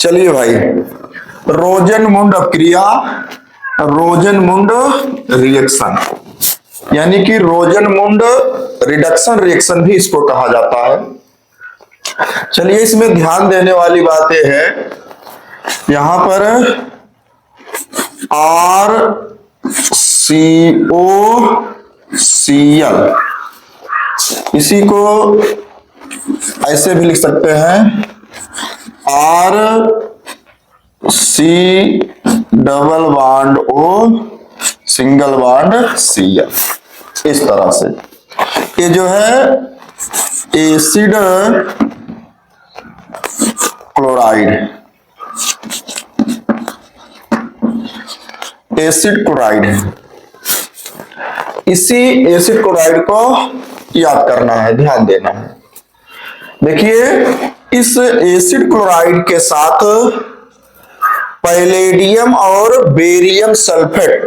चलिए भाई, रोजनमुंड अपक्रिया, रोजनमुंड रिएक्शन, यानी कि रोजनमुंड रिडक्शन रिएक्शन भी इसको कहा जाता है। चलिए, इसमें ध्यान देने वाली बात यह है, यहां पर RCOCl, इसी को ऐसे भी लिख सकते हैं RC double bond O single bond Cl, इस तरह से। ये जो है एसिड क्लोराइड, एसिड क्लोराइड है। इसी एसिड क्लोराइड को याद करना है, ध्यान देना है। देखिए, इस एसिड क्लोराइड के साथ पैलेडियम और बेरियम सल्फेट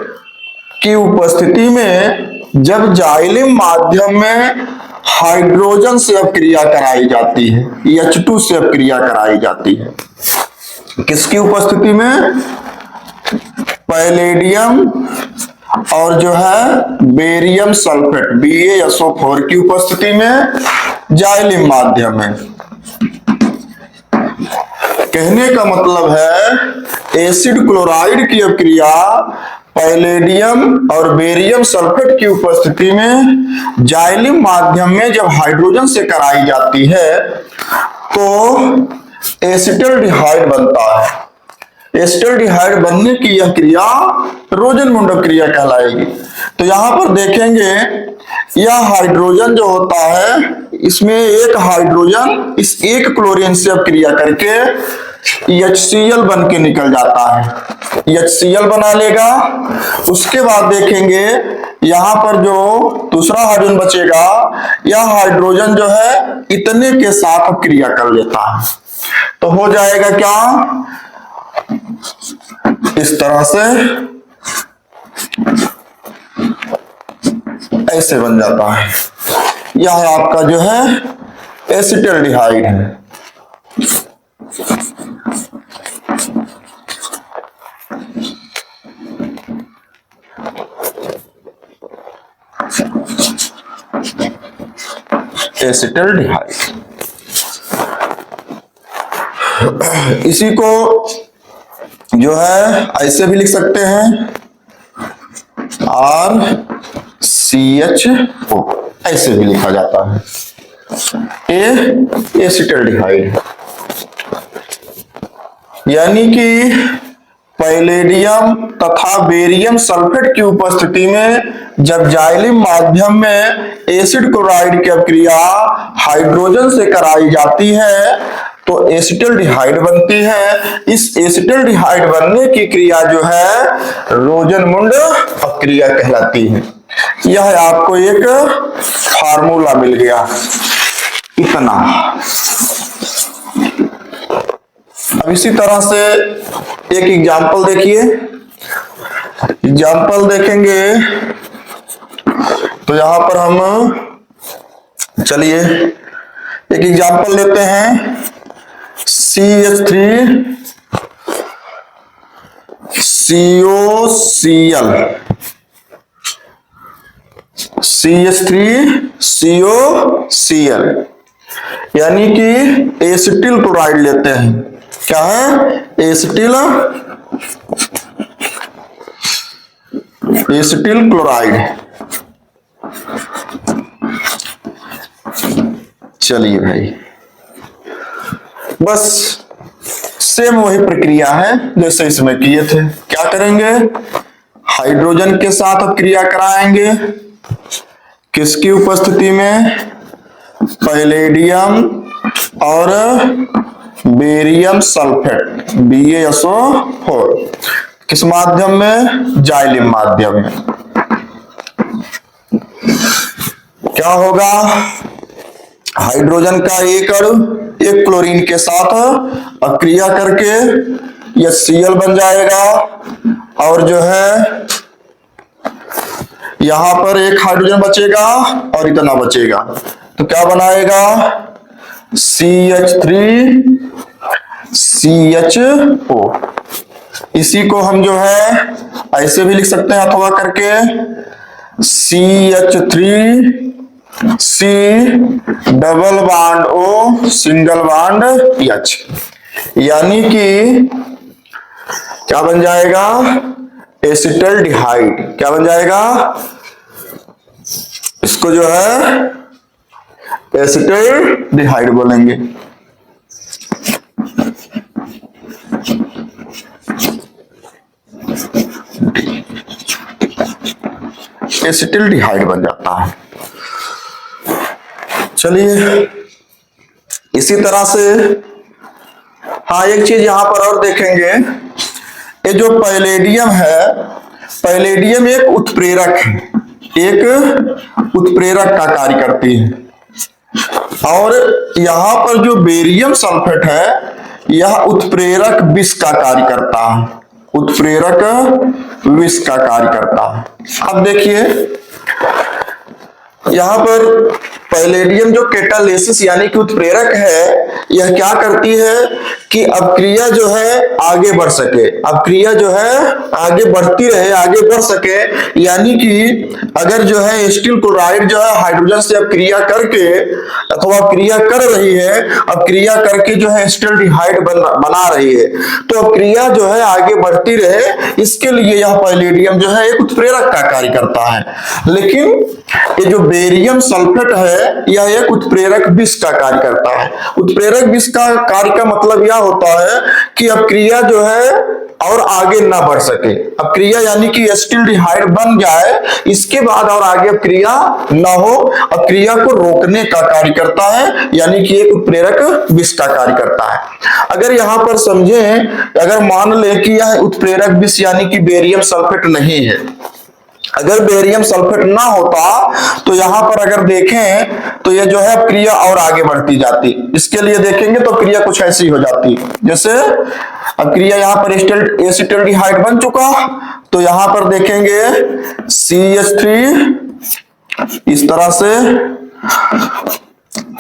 की उपस्थिति में जब जाइलिम माध्यम में हाइड्रोजन से अपक्रिया कराई जाती है, H2 से अपक्रिया कराई जाती है, किसकी उपस्थिति में? पैलेडियम और जो है बेरियम सल्फेट BaSO4 की उपस्थिति में जाइलिम माध्यम में। कहने का मतलब है, एसिड क्लोराइड की अपक्रिया पैलेडियम और बेरियम सल्फेट की उपस्थिति में जाइलिम माध्यम में जब हाइड्रोजन से कराई जाती है तो एसिटल्डिहाइड बनता है। एसिटल्डिहाइड बनने की यह क्रिया रोजनमुंड क्रिया कहलाएगी। तो यहां पर देखेंगे, यह हाइड्रोजन जो होता है, इसमें एक हाइड्रोजन इस एक क्लोरीन से अपक्रिया करके HCl बन के निकल जाता है, HCl बना लेगा। उसके बाद देखेंगे यहां पर जो दूसरा हाइड्रोजन बचेगा, यह हाइड्रोजन जो है इतने के साथ अपक्रिया कर लेता है, तो हो जाएगा क्या? इस तरह से ऐसे बन जाता है। यह आपका जो है एसिटल्डिहाइड है। एसिटल्डिहाइड, इसी को जो है ऐसे भी लिख सकते हैं RCHO, ऐसे भी लिखा जाता है। ये एसिटल्डिहाइड, यानी कि पैलेडियम तथा बेरियम सल्फेट की उपस्थिति में जब जाइलिम माध्यम में एसिड क्लोराइड की अपक्रिया हाइड्रोजन से कराई जाती है तो एसिटल्डिहाइड बनती है। इस एसिटल्डिहाइड बनने की क्रिया जो है रोजनमुंड अपक्रिया कहलाती है। यह आपको एक फार्मूला मिल गया, इतना। अब इसी तरह से एक एग्जाम्पल देखिए। एग्जाम्पल देखेंगे तो यहां पर हम, चलिए एक एग्जाम्पल लेते हैं, CH3 COCl, CH3 COCl, यानी कि एसिटिल क्लोराइड लेते हैं। क्या है? Acetyl chloride. चलिए भाई, बस सेम वही प्रक्रिया है जैसे इसमें किए थे। क्या करेंगे? हाइड्रोजन के साथ अपक्रिया कराएंगे, किसकी उपस्थिति में? पैलेडियम और बेरियम सल्फेट BaSO4, किस माध्यम में? जाइलिम माध्यम में। क्या होगा? हाइड्रोजन का एक अणु एक क्लोरीन के साथ अपक्रिया करके HCl बन जाएगा, और जो है यहां पर एक हाइड्रोजन बचेगा और इतना बचेगा, तो क्या बनाएगा? CH3 CHO। इसी को हम जो है ऐसे भी लिख सकते हैं अथवा करके CH3C double bond O single bond H, यानी कि क्या बन जाएगा, एसिटल्डिहाइड। क्या बन जाएगा, इसको जो है एसिटल्डिहाइड बोलेंगे। एसिटल्डिहाइड बन जाता है। चलिए इसी तरह से हाँ एक चीज यहां पर और देखेंगे, ये जो पैलेडियम है, पैलेडियम एक उत्प्रेरक है, एक उत्प्रेरक का कार्य करती है। और यहां पर जो बेरियम सल्फेट है, यह उत्प्रेरक विष का कार्य करता है, उत्प्रेरक विष का कार्य करता है। अब देखिए यहां पर पैलेडियम जो कैटालिसिस यानी कि उत्प्रेरक है, यह क्या करती है कि अपक्रिया जो है आगे बढ़ सके, अपक्रिया जो है आगे बढ़ती रहे, आगे बढ़ सके। यानी कि अगर जो है स्टील क्लोराइड जो है हाइड्रोजन से अपक्रिया करके अथवा अपक्रिया कर रही है, अपक्रिया करके जो है एसिटल्डिहाइड बना रही है, तो अपक्रिया जो है आगे बढ़ती रहे, इसके लिए यह पैलेडियम जो है एक उत्प्रेरक का कार्य करता है। लेकिन ये जो बेरियम सल्फेट है, यह एक उत्प्रेरक विष का कार्य करता है। उत्प्रेरक विष का कार्य का मतलब यह होता है कि अपक्रिया जो है और आगे ना बढ़ सके, अपक्रिया यानी कि एसिटल्डिहाइड बन जाए, इसके बाद और आगे अपक्रिया ना हो, अपक्रिया को रोकने का कार्य करता है, यानी कि एक उत्प्रेरक विष का कार्य करता है। अगर यहां पर समझें, अगर मान ले कि यह उत्प्रेरक विष यानी कि बेरियम सल्फेट नहीं है, अगर बेरियम सल्फेट ना होता तो यहां पर अगर देखें तो ये जो है क्रिया और आगे बढ़ती जाती। इसके लिए देखेंगे तो क्रिया कुछ ऐसी हो जाती, जैसे अब क्रिया यहां पर एसिटल्डिहाइड बन चुका, तो यहां पर देखेंगे CH3 इस तरह से।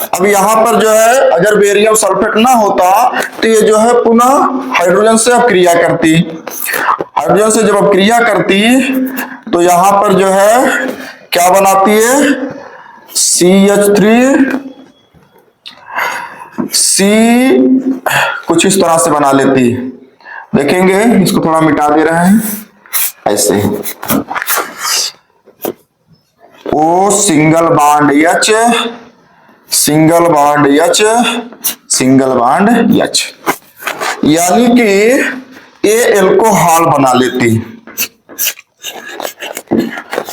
अब यहां पर जो है अगर बेरियम सल्फेट ना होता तो ये जो है पुनः हाइड्रोजन से अपक्रिया करती, हाइड्रोजन से जब अपक्रिया करती तो यहां पर जो है क्या बनाती है, CH3C कुछ इस तरह से बना लेती है। देखेंगे इसको थोड़ा मिटा दे रहे हैं ऐसे, O single bond H single bond H single bond H, यानी कि ये एल्कोहल बना लेती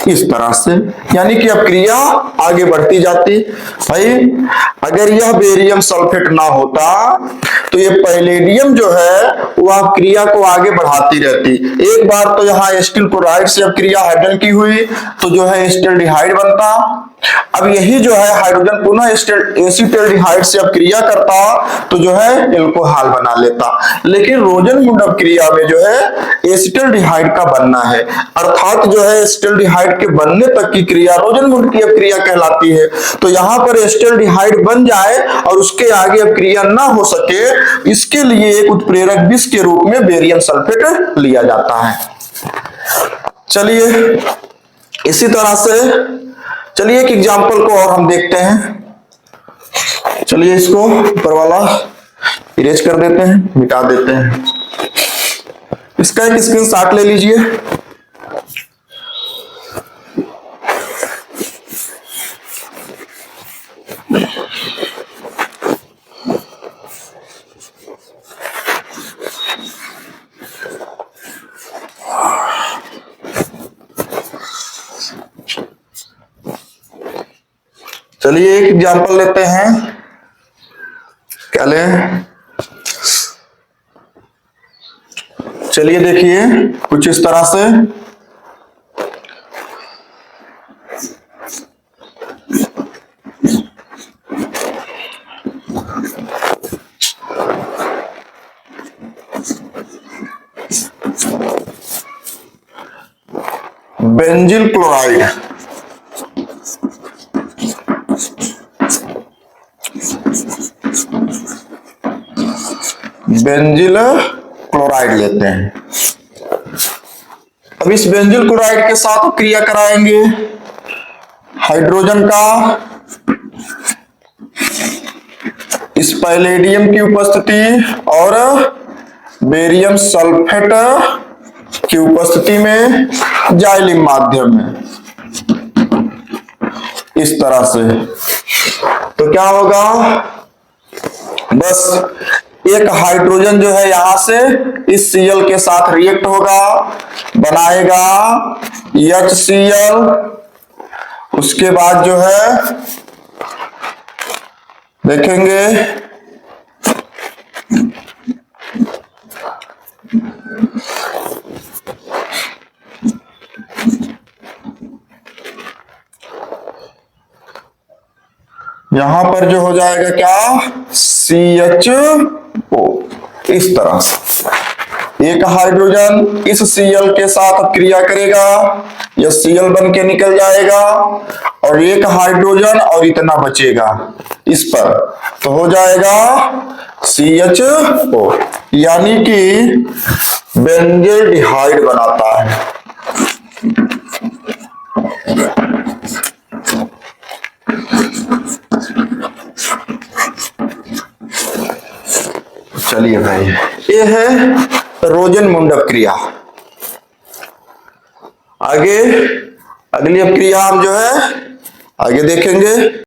इस तरह से, यानी कि अब क्रिया आगे बढ़ती जाती। भाई अगर यह बेरियम सल्फेट ना होता तो ये पैलेडियम जो है वह क्रिया को आगे बढ़ाती रहती। एक बार तो यहाँ एसिटिल क्लोराइड से अब क्रिया हाइड्रोजन की हुई तो जो है एसिटल्डिहाइड बनता। अब यही जो है हाइड्रोजन पुनः एसिटल्डिहाइड से अब क्रिया करता तो जो है एल्कोहल बना लेता। लेकिन रोजनमुंड क्रिया में जो है एसिटल्डिहाइड का बनना है, अर्थात जो है एसिटल्डिहाइड के बनने तक की क्रिया रोजनमुंड की क्रिया कहलाती है। तो यहां पर एसिटल्डिहाइड बन जाए और उसके आगे अब क्रिया ना हो सके, इसके लिए एक उत्प्रेरक विष के रूप में बेरियम सल्फेट लिया जाता है। चलिए इसी तरह से चलिए एक एग्जांपल को और हम देखते हैं। चलिए इसको ऊपर वाला इरेज कर देते हैं, मिटा देते हैं। इसका एक स्क्रीनशॉट ले लीजिए। चलिए एक एग्जांपल लेते हैं, क्या लें, चलिए देखिए कुछ इस तरह से बेंजील क्लोराइड, बेंजिल क्लोराइड लेते हैं। अब इस बेंजिल क्लोराइड के साथ क्रिया कराएंगे हाइड्रोजन का इस पैलेडियम की उपस्थिति और बेरियम सल्फेट की उपस्थिति में जाइलिम माध्यम में, इस तरह से। तो क्या होगा, बस एक हाइड्रोजन जो है यहां से इस Cl के साथ रिएक्ट होगा, बनाएगा HCl। उसके बाद जो है देखेंगे यहां पर जो हो जाएगा क्या, CHO। इस तरह से एक हाइड्रोजन इस Cl के साथ क्रिया करेगा, यह Cl बन के निकल जाएगा, और एक हाइड्रोजन और इतना बचेगा इस पर, तो हो जाएगा CHO, यानी कि बेंजल्डिहाइड बनाता है। चलिए भाई, ये है रोजन मुंडप क्रिया। आगे अगली अब क्रिया हम जो है आगे देखेंगे।